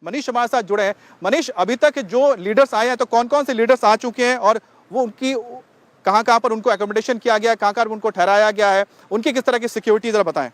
मनीष हमारे साथ जुड़े हैं। मनीष, अभी तक जो लीडर्स आए हैं तो कौन कौन से लीडर्स आ चुके हैं और वो उनकी कहां पर उनको एकोमोडेशन किया गया है, कहां उनको ठहराया गया है, उनकी किस तरह की सिक्योरिटी जरा बताएं।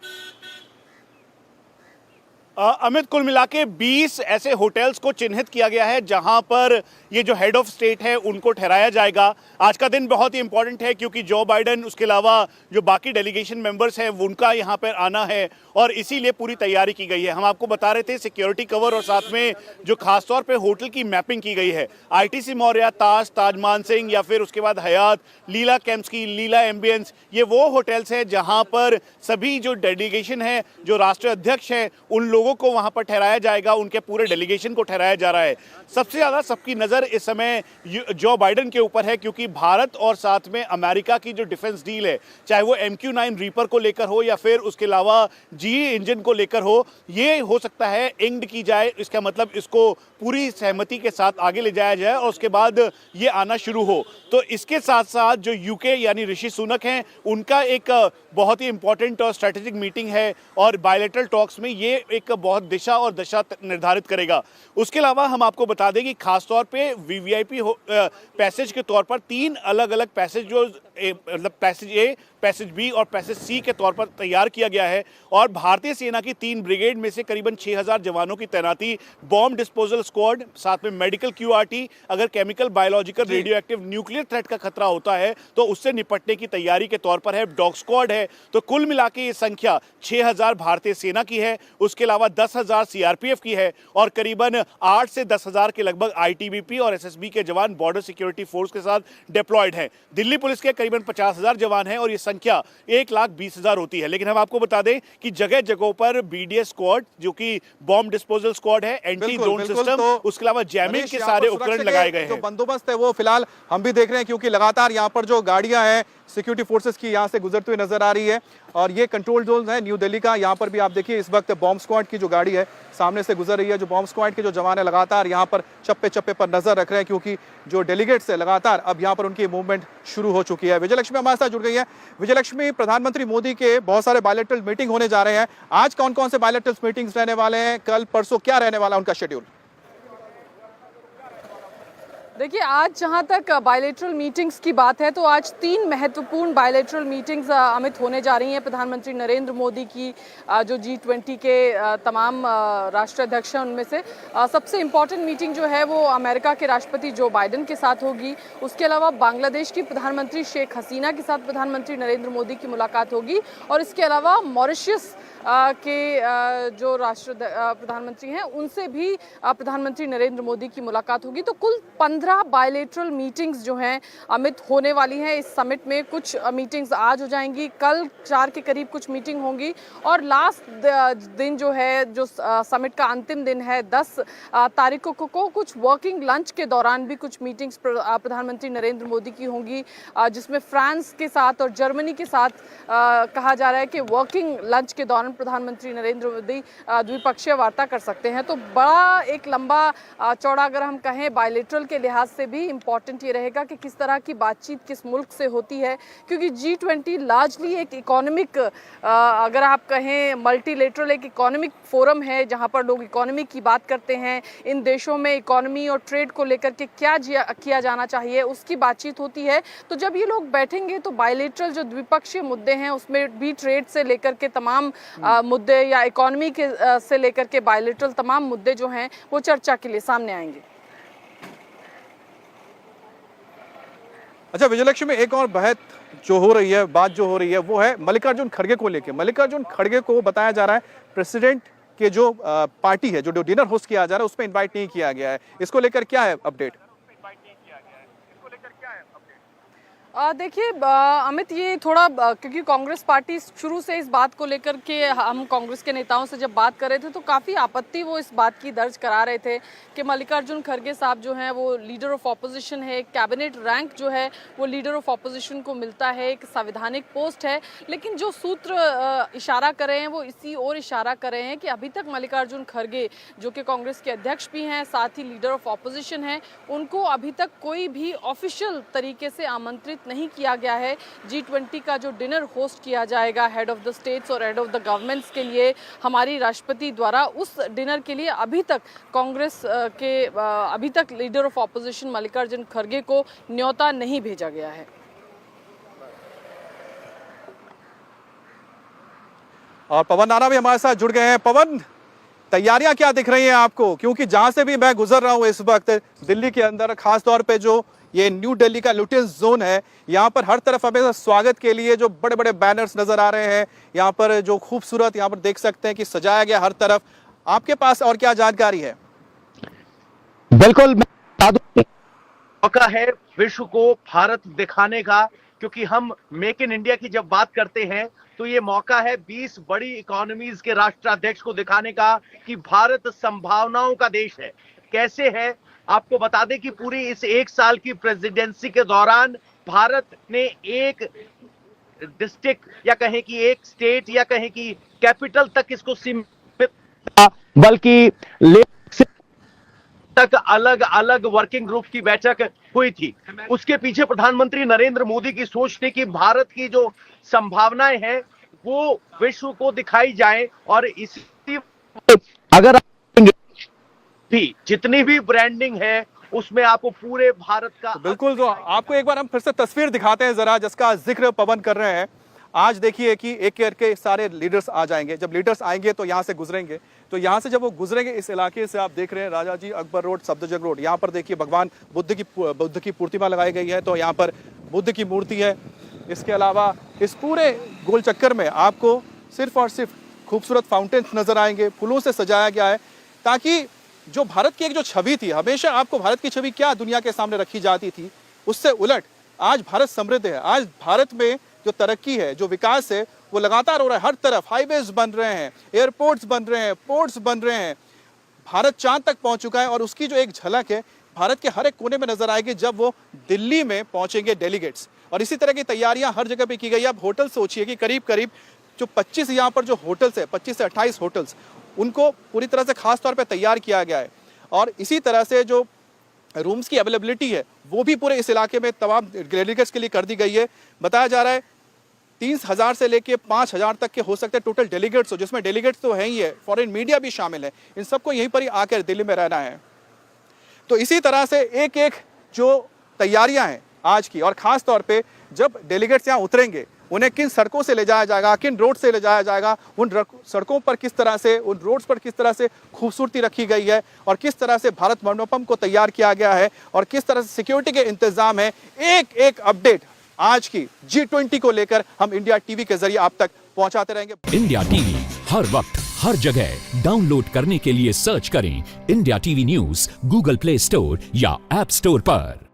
अमित, कुल मिला के 20 ऐसे होटल्स को चिन्हित किया गया है जहां पर ये जो हेड ऑफ स्टेट है उनको ठहराया जाएगा। आज का दिन बहुत ही इंपॉर्टेंट है क्योंकि जो बाइडन, उसके अलावा जो बाकी डेलीगेशन मेंबर्स हैं उनका यहां पर आना है और इसीलिए पूरी तैयारी की गई है। हम आपको बता रहे थे सिक्योरिटी कवर और साथ में जो खासतौर पर होटल की मैपिंग की गई है। ITC मौर्या, ताज मानसिंह या फिर उसके बाद हयात, लीला कैंप्सकी, लीला एम्बियंस, ये वो होटल्स हैं जहां पर सभी जो डेलीगेशन है, जो राष्ट्रीय अध्यक्ष हैं, उन लोगों को वहां पर ठहराया जाएगा, उनके पूरे डेलीगेशन को ठहराया जा रहा है। सबसे ज्यादा सबकी नजर इस समय जो बाइडन के ऊपर है क्योंकि भारत और साथ में अमेरिका की जो डिफेंस डील है, चाहे वो MQ-9 रीपर को लेकर हो या फिर उसके अलावा GE इंजन को लेकर हो, ये हो सकता है इंक्ड की जाए। इसका मतलब इसको पूरी सहमति के साथ आगे ले जाया जाए और उसके बाद ये आना शुरू हो। तो इसके साथ साथ जो UK यानी ऋषि सुनक हैं, उनका एक बहुत ही इंपॉर्टेंट और स्ट्रेटेजिक मीटिंग है और बायलैटरल टॉक्स में ये एक बहुत दिशा और दशा निर्धारित करेगा। उसके अलावा हम आपको बता दें कि खासतौर पे VVIP पैसेज के तौर पर 3 अलग अलग पैसेज, जो मतलब पैसेज A, पैसेज B और पैसेज C के तौर पर तैयार किया गया है और भारतीय सेना की 3 ब्रिगेड में से करीबन 6000 जवानों की तैनाती, बॉम्ब डिस्पोजल स्क्वाड, साथ में मेडिकल QRT, अगर chemical, biological, radio active, nuclear threat का खतरा होता है तो उससे निपटने की तैयारी के तौर पर है। डॉग स्क्वाड है। तो कुल मिला के ये संख्या 6000 भारतीय सेना की है, उसके अलावा 10,000 CRPF की है और करीबन 8 से 10,000 के लगभग ITBP और SSB के जवान बॉर्डर सिक्योरिटी फोर्स के साथ डिप्लॉयड हैं। दिल्ली पुलिस के करीबन 50,000 जवान हैं और ये संख्या 1,20,000 होती है। लेकिन हम आपको बता दें कि जगह जगहों पर BDS स्क्वाड, जो कि बॉम्ब डिस्पोजल स्क्वाड है, एंटी ड्रोन सिस्टम, तो उसके अलावा जैमिंग के सारे उपकरण लगाए गए हैं। जो बंदोबस्त है वो फिलहाल हम भी देख रहे हैं क्योंकि लगातार यहाँ पर जो गाड़ियां हैं सिक्योरिटी फोर्सेस की यहाँ से गुजरती हुई नजर आ रही है और ये कंट्रोल जोन है न्यू दिल्ली का। यहाँ पर भी आप देखिए इस वक्त बॉम्ब स्क्वाड की जो गाड़ी है सामने से गुजर रही है। जो बॉम्ब स्क्वाड के जो जवान है लगातार यहाँ पर चप्पे चप्पे पर नजर रख रहे हैं क्योंकि जो डेलीगेट्स है लगातार अब यहाँ पर उनकी मूवमेंट शुरू हो चुकी है। विजयलक्ष्मी हमारे साथ जुड़ गई है। विजयलक्ष्मी, प्रधानमंत्री मोदी के बहुत सारे बायलैटरल मीटिंग होने जा रहे हैं। आज कौन कौन से बायलैटरल मीटिंग्स रहने वाले हैं, कल परसों क्या रहने वाला है उनका शेड्यूल? देखिए, आज जहां तक बायलैटरल मीटिंग्स की बात है तो आज 3 महत्वपूर्ण बायलैटरल मीटिंग्स अमित होने जा रही हैं। प्रधानमंत्री नरेंद्र मोदी की जो G20 के तमाम राष्ट्रीय अध्यक्ष हैं उनमें से सबसे इम्पॉर्टेंट मीटिंग जो है वो अमेरिका के राष्ट्रपति जो बाइडन के साथ होगी। उसके अलावा बांग्लादेश की प्रधानमंत्री शेख हसीना के साथ प्रधानमंत्री नरेंद्र मोदी की मुलाकात होगी और इसके अलावा मॉरिशस के जो राष्ट्र प्रधानमंत्री हैं उनसे भी प्रधानमंत्री नरेंद्र मोदी की मुलाकात होगी। तो कुल 15 बायलैटरल मीटिंग्स जो हैं अमित होने वाली हैं इस समिट में। कुछ मीटिंग्स आज हो जाएंगी, कल 4 के करीब कुछ मीटिंग होंगी और लास्ट दिन जो है, जो समिट का अंतिम दिन है 10 तारीख को कुछ वर्किंग लंच के दौरान भी कुछ मीटिंग्स प्रधानमंत्री नरेंद्र मोदी की होंगी, जिसमें फ्रांस के साथ और जर्मनी के साथ कहा जा रहा है कि वर्किंग लंच के दौरान प्रधानमंत्री नरेंद्र मोदी द्विपक्षीय वार्ता कर सकते हैं। तो बड़ा एक लंबा चौड़ा अगर हम कहें बायलैटरल के लिहाज से भी इम्पॉर्टेंट ये रहेगा कि किस तरह की बातचीत किस मुल्क से होती है, क्योंकि G20 लार्जली एक इकोनॉमिक अगर आप कहें मल्टीलेटरल एक इकोनॉमिक फोरम है जहां पर लोग इकोनॉमी की बात करते हैं। इन देशों में इकोनॉमी और ट्रेड को लेकर के क्या किया जाना चाहिए उसकी बातचीत होती है। तो जब ये लोग बैठेंगे तो बायलैटरल जो द्विपक्षीय मुद्दे हैं उसमें भी ट्रेड से लेकर के तमाम मुद्दे या इकोनॉमी के से लेकर के बायलैटरल तमाम मुद्दे जो हैं वो चर्चा के लिए सामने आएंगे। अच्छा विजयलक्ष्मी, एक और बात जो हो रही है वो है मल्लिकार्जुन खड़गे को लेकर। मल्लिकार्जुन खड़गे को बताया जा रहा है प्रेसिडेंट के जो पार्टी है, जो डिनर होस्ट किया जा रहा है उसमें इनवाइट नहीं किया गया है। इसको लेकर क्या है अपडेट? देखिए अमित, ये थोड़ा क्योंकि कांग्रेस पार्टी शुरू से इस बात को लेकर के हम कांग्रेस के नेताओं से जब बात कर रहे थे तो काफ़ी आपत्ति वो इस बात की दर्ज करा रहे थे कि मल्लिकार्जुन खड़गे साहब जो हैं वो लीडर ऑफ ऑपोजिशन है, कैबिनेट रैंक जो है वो लीडर ऑफ ऑपोजिशन को मिलता है, एक संवैधानिक पोस्ट है। लेकिन जो सूत्र इशारा कर रहे हैं वो इसी ओर इशारा कर रहे हैं कि अभी तक मल्लिकार्जुन खड़गे जो कि कांग्रेस के अध्यक्ष भी हैं साथ ही लीडर ऑफ ऑपोजिशन हैं, उनको अभी तक कोई भी ऑफिशियल तरीके से आमंत्रित आमंत्रित नहीं किया गया है। G20 का जो डिनर होस्ट किया जाएगा हेड ऑफ द स्टेट्स और हेड ऑफ द गवर्नमेंट्स के लिए हमारी राष्ट्रपति द्वारा, उस डिनर के लिए अभी तक कांग्रेस के अभी तक लीडर ऑफ ऑपोजिशन मल्लिकार्जुन खड़गे को न्योता नहीं भेजा गया है। और पवन नाना भी हमारे साथ जुड़ गए हैं। पवन, तैयारियां क्या दिख रही हैं आपको? क्योंकि जहां से भी मैं गुजर रहा हूं इस वक्त दिल्ली के अंदर, खास तौर पे जो ये न्यू दिल्ली का लुटियंस जोन है, यहाँ पर हर तरफ हमें स्वागत के लिए जो बड़े बड़े बैनर्स नजर आ रहे हैं, यहाँ पर जो खूबसूरत यहाँ पर देख सकते हैं कि सजाया गया हर तरफ। आपके पास और क्या जानकारी है? बिल्कुल, मौका है विश्व को भारत दिखाने का, क्योंकि हम मेक इन इंडिया की जब बात करते हैं तो ये मौका है 20 बड़ी इकोनॉमीज के राष्ट्राध्यक्ष को दिखाने का कि भारत संभावनाओं का देश है। कैसे है आपको बता दें कि पूरी इस 1 साल की प्रेसिडेंसी के दौरान भारत ने एक डिस्ट्रिक्ट या कहें कि एक स्टेट या कहें कि कैपिटल तक इसको सीमित, बल्कि तक अलग अलग वर्किंग ग्रुप की बैठक हुई थी। उसके पीछे प्रधानमंत्री नरेंद्र मोदी की सोच थी कि भारत की जो संभावनाएं हैं वो विश्व को दिखाई जाए, और इसी अगर भी जितनी भी ब्रांडिंग है उसमें आपको पूरे भारत का बिल्कुल, तो आपको एक बार हम फिर से तस्वीर दिखाते हैं जरा, जिसका जिक्र पवन कर रहे हैं। आज देखिए कि एक करके सारे लीडर्स आ जाएंगे। जब लीडर्स आएंगे तो यहाँ से गुजरेंगे, तो यहाँ से जब वो गुजरेंगे इस इलाके से, आप देख रहे हैं राजा जी अकबर रोड, सफदरजंग रोड, यहाँ पर देखिए भगवान बुद्ध की प्रतिमा लगाई गई है, तो यहाँ पर बुद्ध की मूर्ति है। इसके अलावा इस पूरे गोल चक्कर में आपको सिर्फ और सिर्फ खूबसूरत फाउंटेन्स नजर आएंगे, फूलों से सजाया गया है, ताकि जो भारत की एक जो छवि थी, हमेशा आपको भारत की छवि क्या दुनिया के सामने रखी जाती थी, उससे उलट आज भारत समृद्ध है। आज भारत में जो तरक्की है, जो विकास है, वो लगातार हो रहा है। हर तरफ हाईवेज बन रहे हैं, एयरपोर्ट्स बन रहे हैं, पोर्ट्स बन रहे हैं। भारत चांद तक पहुंच चुका है, और उसकी जो एक झलक है भारत के हर एक कोने में नजर आएगी जब वो दिल्ली में पहुंचेंगे डेलीगेट्स। और इसी तरह की तैयारियां हर जगह पे की गई है। अब होटल सोचिए कि करीब करीब जो 25 यहाँ पर जो होटल्स है, 25 से 28 होटल्स, उनको पूरी तरह से खास तौर पे तैयार किया गया है। और इसी तरह से जो रूम्स की अवेलेबिलिटी है वो भी पूरे इस इलाके में तमाम डेलीगेट्स के लिए कर दी गई है। बताया जा रहा है 30,000 से लेके 5,000 तक के हो सकते हैं टोटल डेलीगेट्स हो, जिसमें डेलीगेट्स तो है ही है, फॉरेन मीडिया भी शामिल है। इन सबको यहीं पर ही आकर दिल्ली में रहना है। तो इसी तरह से एक एक जो तैयारियां हैं आज की, और खास तौर पे जब डेलीगेट्स यहाँ उतरेंगे उन्हें किन सड़कों से ले जाया जाएगा, किन रोड से ले जाया जाएगा, उन सड़कों पर किस तरह से, उन रोड्स पर किस तरह से खूबसूरती रखी गई है, और किस तरह से भारत मंडपम को तैयार किया गया है, और किस तरह से सिक्योरिटी के इंतजाम है, एक एक अपडेट आज की G20 को लेकर हम इंडिया टीवी के जरिए आप तक पहुंचाते रहेंगे। इंडिया टीवी हर वक्त हर जगह डाउनलोड करने के लिए सर्च करें India TV news Google play store या ऐप स्टोर पर।